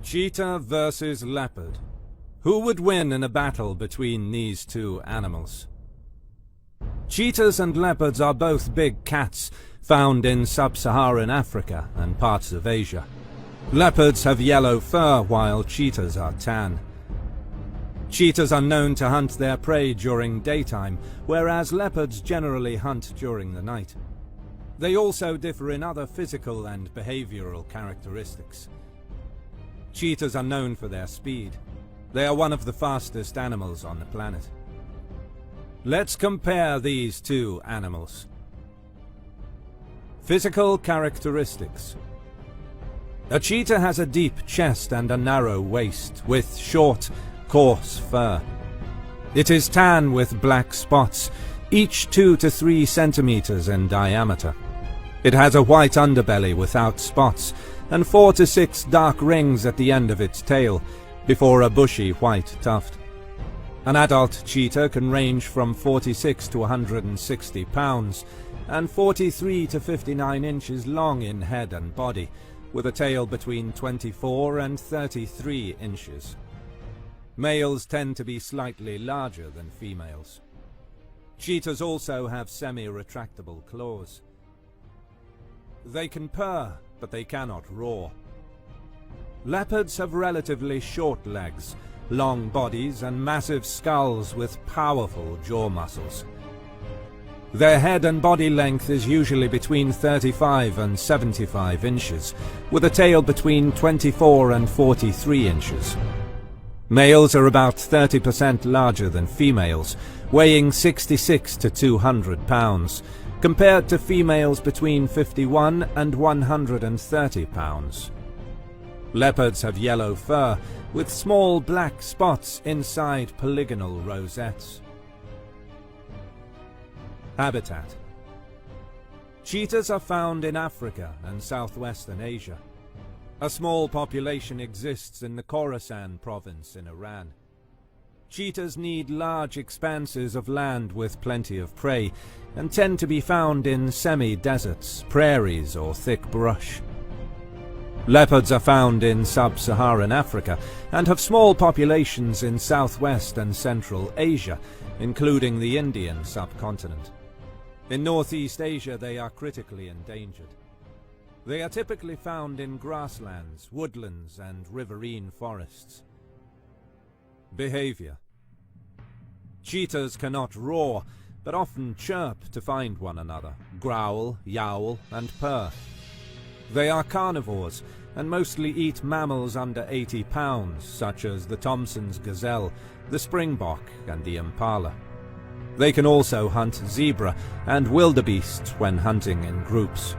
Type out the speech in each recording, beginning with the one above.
Cheetah versus leopard. Who would win in a battle between these two animals? Cheetahs and leopards are both big cats found in sub-Saharan Africa and parts of Asia. Leopards have yellow fur while cheetahs are tan. Cheetahs are known to hunt their prey during daytime, whereas leopards generally hunt during the night. They also differ in other physical and behavioral characteristics. Cheetahs are known for their speed. They are one of the fastest animals on the planet. Let's compare these two animals. Physical characteristics. A cheetah has a deep chest and a narrow waist, with short, coarse fur. It is tan with black spots, each 2 to 3 centimeters in diameter. It has a white underbelly without spots, and 4 to 6 dark rings at the end of its tail, before a bushy white tuft. An adult cheetah can range from 46 to 160 pounds, and 43 to 59 inches long in head and body, with a tail between 24 and 33 inches. Males tend to be slightly larger than females. Cheetahs also have semi-retractable claws. They can purr, but they cannot roar. Leopards have relatively short legs, long bodies, and massive skulls with powerful jaw muscles. Their head and body length is usually between 35 and 75 inches, with a tail between 24 and 43 inches. Males are about 30% larger than females, weighing 66 to 200 pounds, compared to females between 51 and 130 pounds. Leopards have yellow fur, with small black spots inside polygonal rosettes. Habitat. Cheetahs are found in Africa and southwestern Asia. A small population exists in the Khorasan province in Iran. Cheetahs need large expanses of land with plenty of prey, and tend to be found in semi-deserts, prairies, or thick brush. Leopards are found in sub-Saharan Africa, and have small populations in southwest and central Asia, including the Indian subcontinent. In Northeast Asia they are critically endangered. They are typically found in grasslands, woodlands, and riverine forests. Behavior. Cheetahs cannot roar, but often chirp to find one another, growl, yowl, and purr. They are carnivores, and mostly eat mammals under 80 pounds, such as the Thompson's gazelle, the springbok, and the impala. They can also hunt zebra and wildebeest when hunting in groups.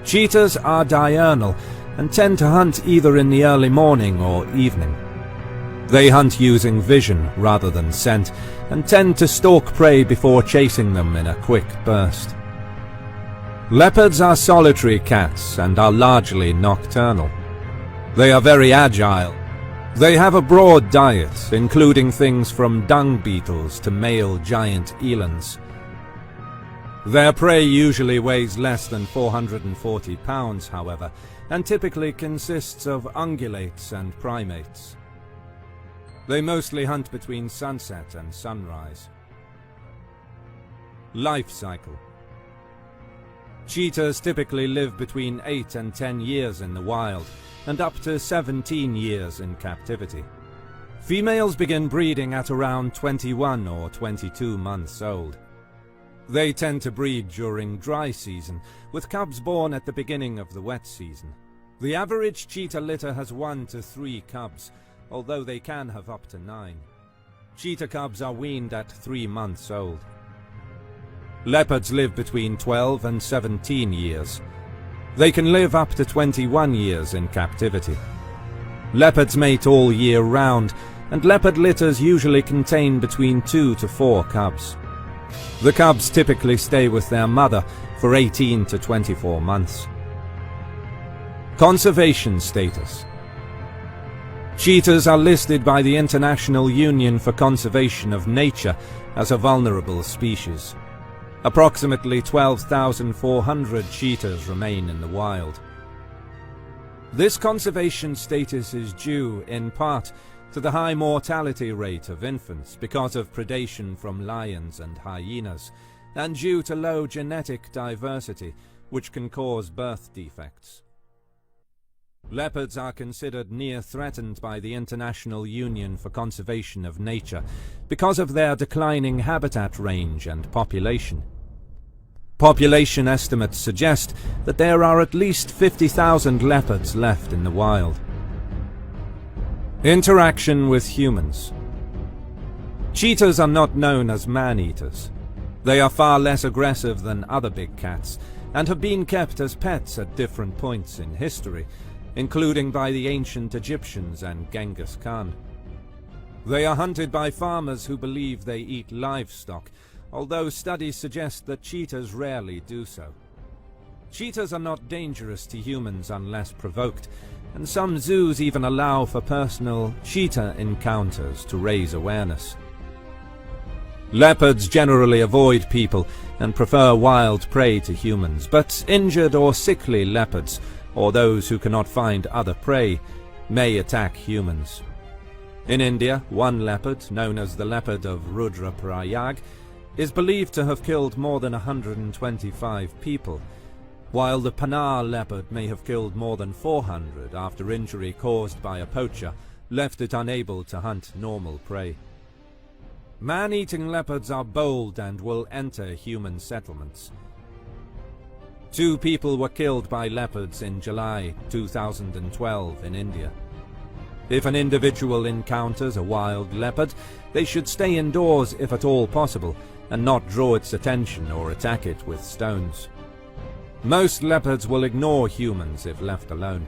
Cheetahs are diurnal and tend to hunt either in the early morning or evening. They hunt using vision rather than scent, and tend to stalk prey before chasing them in a quick burst. Leopards are solitary cats and are largely nocturnal. They are very agile. They have a broad diet, including things from dung beetles to male giant elands. Their prey usually weighs less than 440 pounds, however, and typically consists of ungulates and primates. They mostly hunt between sunset and sunrise. Life cycle. Cheetahs typically live between 8 and 10 years in the wild, and up to 17 years in captivity. Females begin breeding at around 21 or 22 months old. They tend to breed during dry season, with cubs born at the beginning of the wet season. The average cheetah litter has 1 to 3 cubs, although they can have up to 9. Cheetah cubs are weaned at 3 months old. Leopards live between 12 and 17 years. They can live up to 21 years in captivity. Leopards mate all year round, and leopard litters usually contain between 2 to 4 cubs. The cubs typically stay with their mother for 18 to 24 months. Conservation status. Cheetahs are listed by the International Union for Conservation of Nature as a vulnerable species. Approximately 12,400 cheetahs remain in the wild. This conservation status is due, in part, to the high mortality rate of infants because of predation from lions and hyenas, and due to low genetic diversity, which can cause birth defects. Leopards are considered near threatened by the International Union for Conservation of Nature because of their declining habitat range and population. Population estimates suggest that there are at least 50,000 leopards left in the wild. Interaction with humans. Cheetahs are not known as man-eaters. They are far less aggressive than other big cats and have been kept as pets at different points in history, including by the ancient Egyptians and Genghis Khan. They are hunted by farmers who believe they eat livestock, although studies suggest that cheetahs rarely do so. Cheetahs are not dangerous to humans unless provoked, and some zoos even allow for personal cheetah encounters to raise awareness. Leopards generally avoid people and prefer wild prey to humans, but injured or sickly leopards, or those who cannot find other prey, may attack humans. In India, one leopard, known as the leopard of Rudraprayag, is believed to have killed more than 125 people, while the Panar leopard may have killed more than 400 after injury caused by a poacher left it unable to hunt normal prey. Man-eating leopards are bold and will enter human settlements. 2 people were killed by leopards in July 2012 in India. If an individual encounters a wild leopard, they should stay indoors if at all possible, and not draw its attention or attack it with stones. Most leopards will ignore humans if left alone.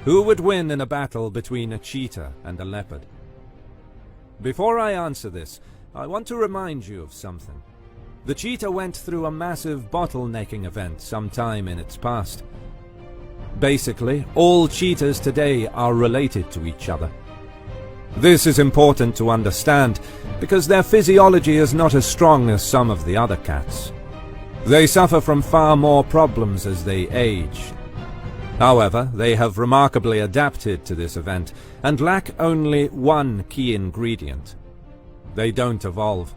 Who would win in a battle between a cheetah and a leopard? Before I answer this, I want to remind you of something. The cheetah went through a massive bottlenecking event sometime in its past. Basically, all cheetahs today are related to each other. This is important to understand because their physiology is not as strong as some of the other cats. They suffer from far more problems as they age. However, they have remarkably adapted to this event and lack only one key ingredient. They don't evolve.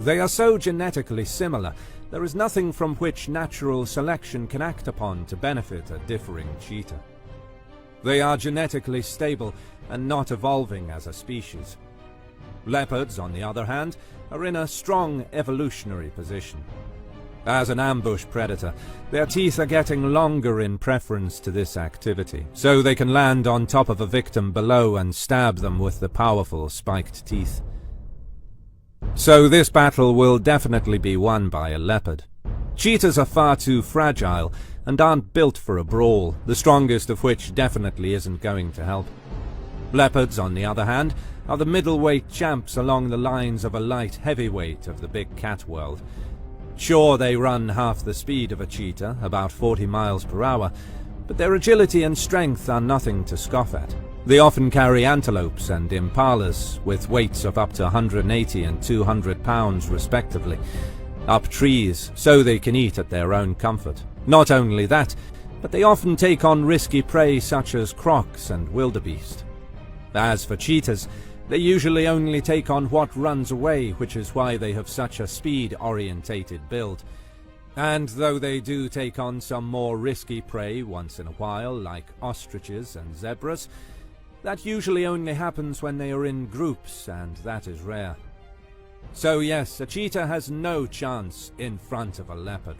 They are so genetically similar, there is nothing from which natural selection can act upon to benefit a differing cheetah. They are genetically stable and not evolving as a species. Leopards, on the other hand, are in a strong evolutionary position. As an ambush predator, their teeth are getting longer in preference to this activity, so they can land on top of a victim below and stab them with the powerful spiked teeth. So this battle will definitely be won by a leopard. Cheetahs are far too fragile and aren't built for a brawl, the strongest of which definitely isn't going to help. Leopards, on the other hand, are the middleweight champs along the lines of a light heavyweight of the big cat world. Sure, they run half the speed of a cheetah, about 40 miles per hour, but their agility and strength are nothing to scoff at. They often carry antelopes and impalas, with weights of up to 180 and 200 pounds respectively, up trees so they can eat at their own comfort. Not only that, but they often take on risky prey such as crocs and wildebeest. As for cheetahs, they usually only take on what runs away, which is why they have such a speed-orientated build. And though they do take on some more risky prey once in a while, like ostriches and zebras, that usually only happens when they are in groups, and that is rare. So yes, a cheetah has no chance in front of a leopard.